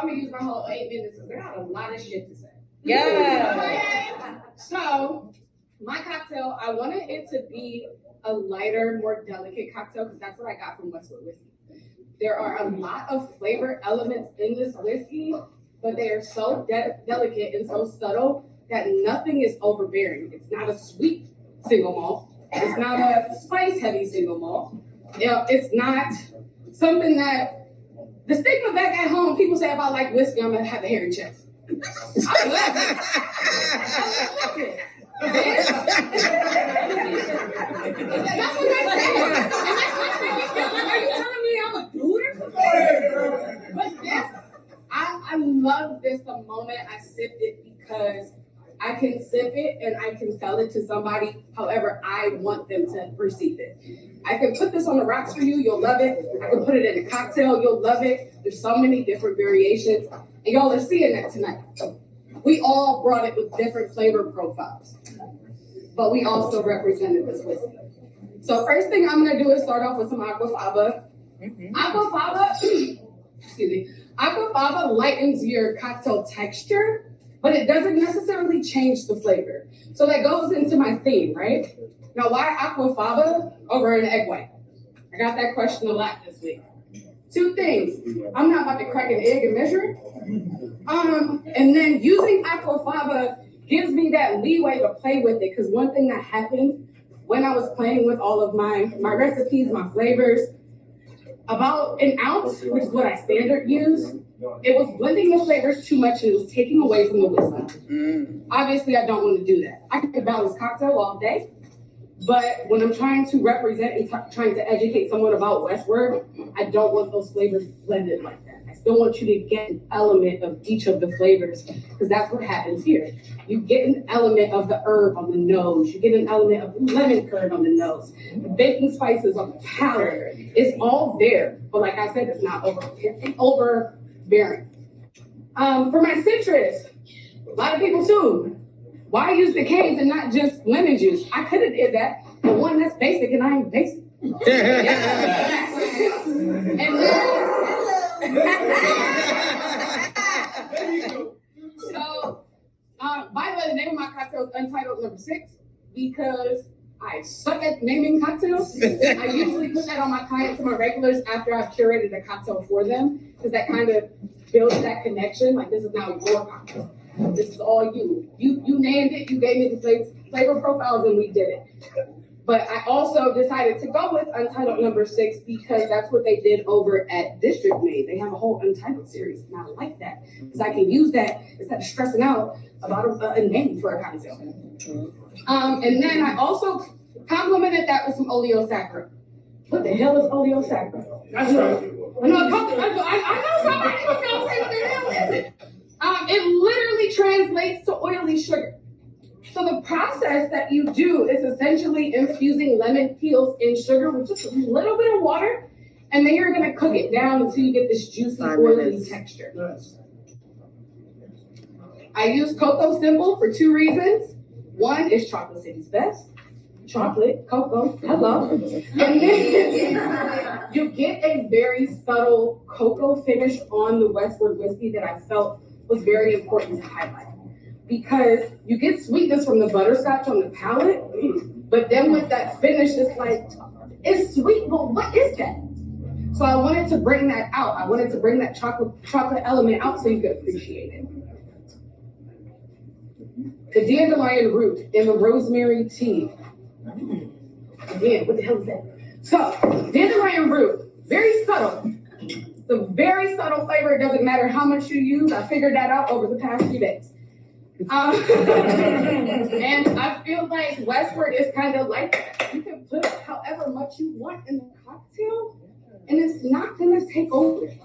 I'm gonna use my whole 8 minutes because I got a lot of shit to say. Yeah. So my cocktail, I wanted it to be a lighter, more delicate cocktail because that's what I got from Westwood whiskey. There are a lot of flavor elements in this whiskey, but they are so delicate and so subtle that nothing is overbearing. It's not a sweet single malt. It's not a spice-heavy single malt. It's not something that the stigma back at home, people say about like whiskey, I'm gonna have a hairy chest. I love it. That's what they say. Are you telling me I'm a dude or something? But this, I love this the moment I sipped it because I can sip it and I can sell it to somebody however I want them to receive it. I can put this on the rocks for you, you'll love it. I can put it in a cocktail, you'll love it. There's so many different variations, and y'all are seeing that tonight. We all brought it with different flavor profiles, but we also represented this whiskey. So first thing I'm gonna do is start off with some aquafaba. Aquafaba, excuse me, aquafaba lightens your cocktail texture, but it doesn't necessarily change the flavor. So that goes into my theme, right? Now, why aquafaba over an egg white? I got that question a lot this week. Two things. I'm not about to crack an egg and measure it. And then using aquafaba gives me that leeway to play with it, because one thing that happened when I was playing with all of my recipes, my flavors, about an ounce, which is what I standard use, it was blending the flavors too much and it was taking away from the whiskey. Obviously, I don't want to do that. I can balance cocktail all day, but when I'm trying to represent and trying to educate someone about Westward, I don't want those flavors blended like that. I still want you to get an element of each of the flavors, because that's what happens here. You get an element of the herb on the nose. You get an element of lemon curd on the nose. The baking spices on the palate. It's all there, but like I said, it's not overbearing. For my citrus, a lot of people too. Why use the canes and not just lemon juice? I could have did that, but one, that's basic and I ain't basic. And then, so, by the way, the name of my cocktail is Untitled Number 6 because I suck at naming cocktails. I usually put that on my clients and my regulars after I've curated a cocktail for them, because that kind of builds that connection. Like, this is now your cocktail. This is all you. You named it, you gave me the flavor profiles, and we did it. But I also decided to go with Untitled Number 6 because that's what they did over at District Made. They have a whole Untitled series, and I like that because I can use that instead of stressing out about a name for a cocktail. And then I also complemented that with some oleosaccharin. What the hell is oleosaccharin? That's right. I know somebody was going to say what the hell is it? It literally translates to oily sugar. So the process that you do is essentially infusing lemon peels in sugar with just a little bit of water, and then you're going to cook it down until you get this juicy, oily texture. Nice. I use Cocoa Simple for 2 reasons. One is Chocolate City's best. Chocolate, cocoa, hello. And then you get a very subtle cocoa finish on the Westward whiskey that I felt was very important to highlight. Because you get sweetness from the butterscotch on the palate, but then with that finish, it's like, it's sweet, but what is that? So I wanted to bring that out. I wanted to bring that chocolate element out so you could appreciate it. The dandelion root and the rosemary tea. Again, what the hell is that? So, dandelion root, very subtle. It's a very subtle flavor. It doesn't matter how much you use. I figured that out over the past few days. And I feel like Westward is kind of like that. You can put however much you want in the cocktail, and it's not going to take over. It's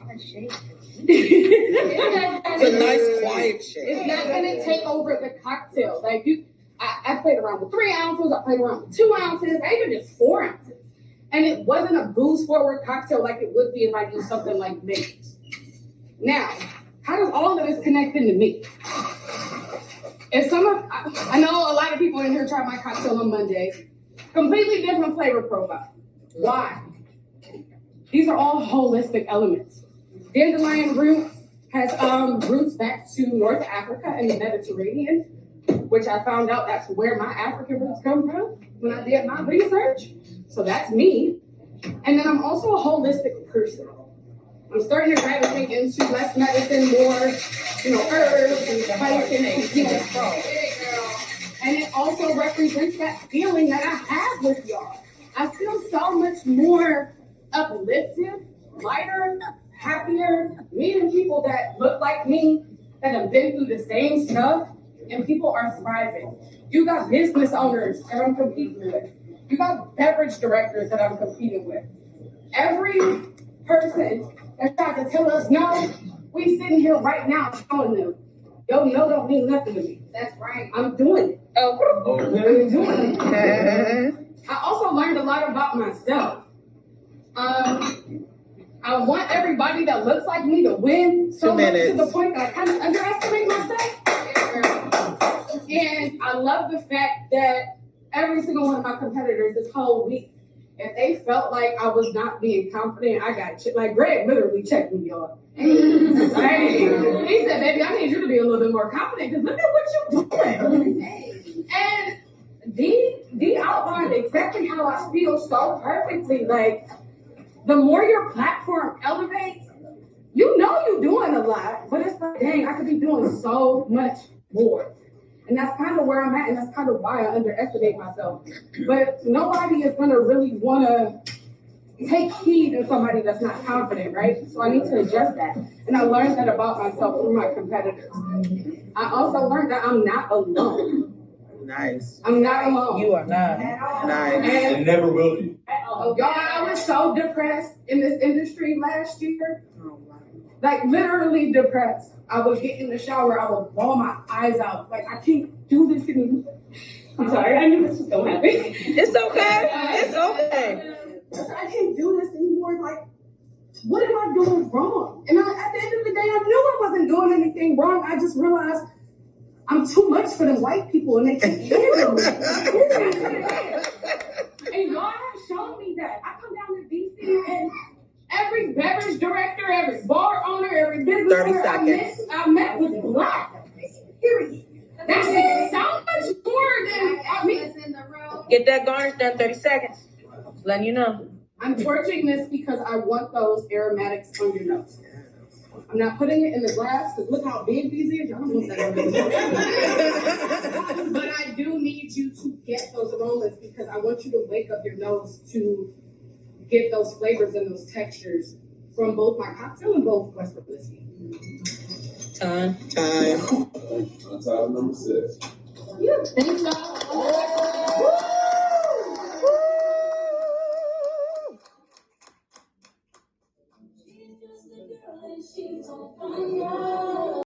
a nice quiet shake. It's not going to take over the cocktail. Like I played around with 3 ounces. I played around with 2 ounces. I even did 4 ounces. And it wasn't a booze-forward cocktail like it would be if I do something like this. Now, how does all of this connect into me? I know a lot of people in here tried my cocktail on Monday. Completely different flavor profile. Why? These are all holistic elements. Dandelion root has roots back to North Africa and the Mediterranean, which I found out that's where my African roots come from when I did my research. So that's me. And then I'm also a holistic person. I'm starting to gravitate into less medicine, more, herbs and spices and and it also represents that feeling that I have with y'all. I feel so much more uplifted, lighter, happier, meeting people that look like me, that have been through the same stuff, and people are thriving. You got business owners that I'm competing with. You got beverage directors that I'm competing with. Every person that tried to tell us no, we sitting here right now showing them, yo, no don't mean nothing to me. That's right. I'm doing it. I'm doing it. I also learned a lot about myself. I want everybody that looks like me to win so much to the point that I kind of underestimate myself. And I love the fact that every single one of my competitors this whole week, if they felt like I was not being confident, I got like Greg literally checked me, y'all. He said, baby, I need you to be a little bit more confident because look at what you're doing. And D outlined exactly how I feel so perfectly. Like, the more your platform elevates, you're doing a lot, but it's like, dang, I could be doing so much more. And that's kind of where I'm at, and that's kind of why I underestimate myself. But nobody is going to really want to take heed of somebody that's not confident, right? So I need to adjust that. And I learned that about myself through my competitors. I also learned that I'm not alone. Nice. I'm not alone. You are not. Nice. And never will be. Y'all, I was so depressed in this industry last year. Like, literally depressed. I would get in the shower, I would bawl my eyes out. Like, I can't do this anymore. I'm sorry, I knew this was going to happen. It's okay. It's okay. I can't do this anymore. Like, what am I doing wrong? And at the end of the day, I knew I wasn't doing anything wrong. I just realized I'm too much for them white people, and they can't handle me. And y'all have shown me that. I come down to DC, and every beverage director, every bar owner, every business owner I met was black. Period. That shit is so much more than I mean. Get that garnish done 30 seconds. Just letting you know. I'm torching this because I want those aromatics on your nose. I'm not putting it in the glass because look how big these is. Y'all don't want that on. But I do need you to get those aromas because I want you to wake up your nose to get those flavors and those textures from both my cocktail and both Western whiskey. Time. On time number 6. Yeah, thanks, y'all.